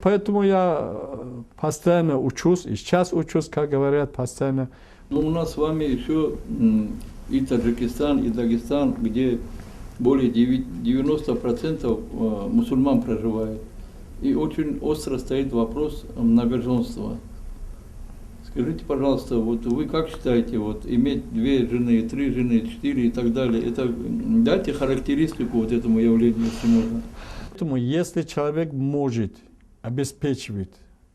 Поэтому я постоянно учусь, и сейчас учусь, как говорят, постоянно. Но у нас с вами еще и Таджикистан, и Дагестан, где более 90% мусульман проживает. И очень остро стоит вопрос многоженства. Скажите, пожалуйста, вот вы как считаете, вот иметь 2 жены, 3 жены, 4 и так далее, это дайте характеристику вот этому явлению, если можно. Поэтому если человек может обеспечивать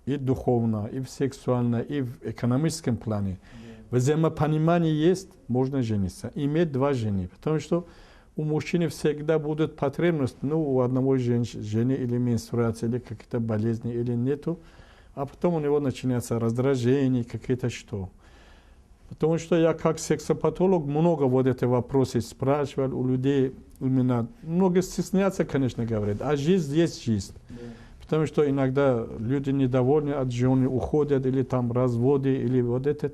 и духовно, и сексуально, и в экономическом плане, взаимопонимание есть, можно жениться, иметь 2 жены, потому что у мужчины всегда будет потребность, ну, у одного жены или менструация, или какие-то болезни, или нету, а потом у него начинается раздражение, какие-то что. Потому что я как сексопатолог много вот эти вопросы спрашивал у людей, именно, много стесняются, конечно, говорят, а жизнь есть жизнь. Потому что иногда люди недовольны от жены, уходят, или там разводы, или вот это.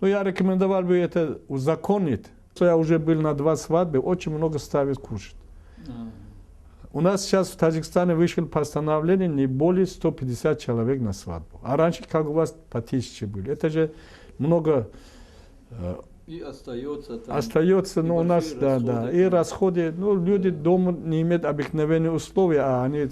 Но я рекомендовал бы это узаконить. Я уже был на 2 свадьбы, очень много ставят кушать. У нас сейчас в Таджикистане вышло постановление не более 150 человек на свадьбу. А раньше, как у вас, по 1000 были. Это же много... И остается там. Остается, но у нас, да. И расходы, ну, люди дома не имеют обыкновенные условия, а они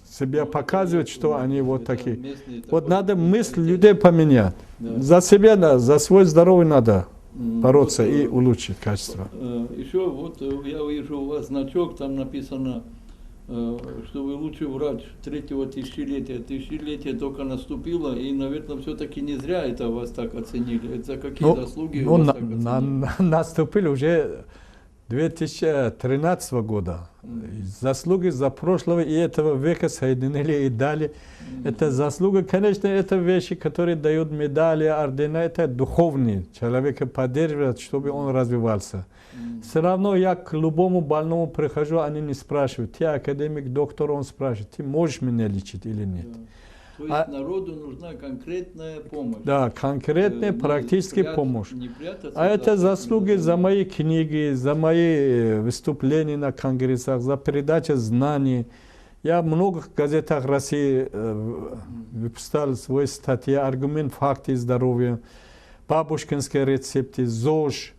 себя показывают, что они вот такие. Вот надо мысль людей поменять. За себя, да, за свой здоровье надо бороться и улучшить качество. Еще вот я вижу у вас значок, там написано, что вы лучший врач 3-го тысячелетия. Тысячелетие только наступило, и, наверное, все-таки не зря это вас так оценили. Это за какие заслуги вас так оценили? Наступили уже 2013 года. Заслуги за прошлого и этого века соединили и дали. Это заслуга, конечно, это вещи, которые дают медали, ордена, это духовные. Человека поддерживают, чтобы он развивался. Все равно я к любому больному прихожу, они не спрашивают. Ты академик, доктор, он спрашивает, ты можешь меня лечить или нет. То есть народу нужна конкретная помощь. Да, конкретная практическая помощь. А это заслуги за мои книги, за мои выступления на конгрессах, за передачу знаний. Я в многих газетах России выпускал свои статьи, аргумент, факты здоровья, бабушкинские рецепты, ЗОЖ.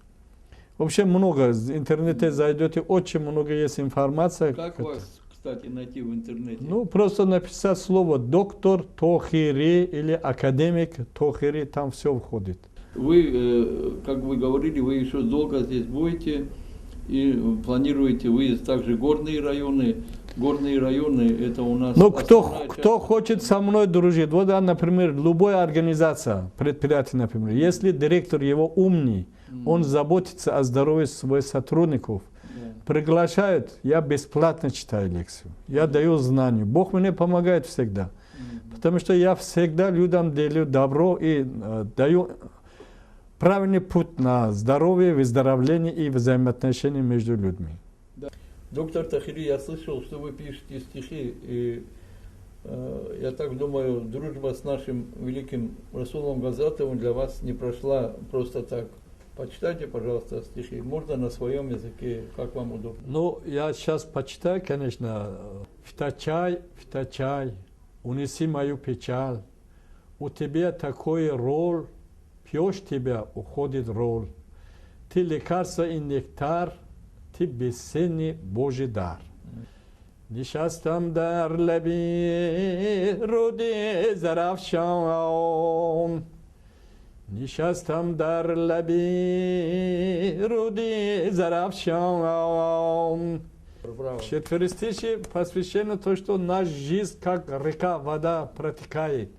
Вообще много. В интернете зайдете, очень много есть информации. Как вас, кстати, найти в интернете? Ну, просто написать слово доктор Тохири или академик Тохири, там все входит. Вы, как вы говорили, вы еще долго здесь будете и планируете выезд также в горные районы. Горные районы это у нас... Ну, кто хочет со мной дружить, вот, например, любая организация, предприятие, например, если директор его умный, он заботится о здоровье своих сотрудников, приглашают, я бесплатно читаю лекцию, я даю знания, Бог мне помогает всегда, потому что я всегда людям делю добро и даю правильный путь на здоровье, выздоровление и взаимоотношения между людьми. Доктор Тахири, я слышал, что вы пишете стихи, и я так думаю, дружба с нашим великим Расулом Газатовым для вас не прошла просто так. Почитайте, пожалуйста, стихи. Можно на своем языке, как вам удобно. Ну, я сейчас почитаю, конечно. «Втачай, втачай, унеси мою печаль. У тебя такой роль, пьешь тебя, уходит роль. Ты лекарство и нектар, ты бесценный Божий дар. نشستم در لبی رود زرافشان نشستم در لبی رود زرافشان. Четверостишие посвящено то, что наша жизнь как река, вода протекает.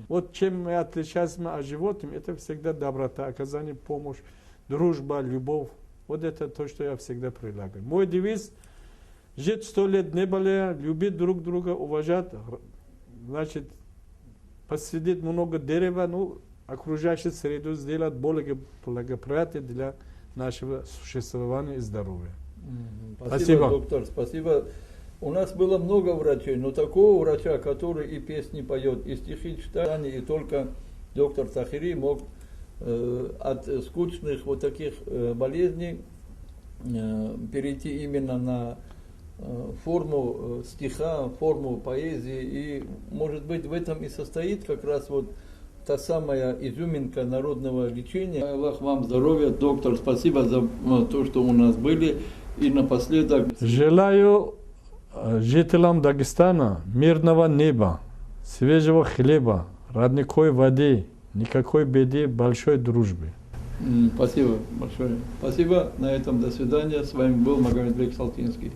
Вот чем мы отличаемся от животных, это всегда доброта, оказание помощи, дружба, любовь. Вот это то, что я всегда предлагаю. Мой девиз – жить 100 лет не более, любить друг друга, уважать, значит, посадить много дерева, ну, окружающую среду сделать более благоприятной для нашего существования и здоровья. Спасибо, доктор, спасибо. У нас было много врачей, но такого врача, который и песни поет, и стихи читает, и только доктор Тахири мог от скучных вот таких болезней перейти именно на форму стиха, форму поэзии. И, может быть, в этом и состоит как раз вот та самая изюминка народного лечения. Аллах вам здоровья, доктор, спасибо за то, что у нас были. И напоследок... Желаю жителям Дагестана мирного неба, свежего хлеба, родниковой воды, никакой беды, большой дружбы. Спасибо большое. Спасибо. На этом до свидания. С вами был Магомедбек Салтинский.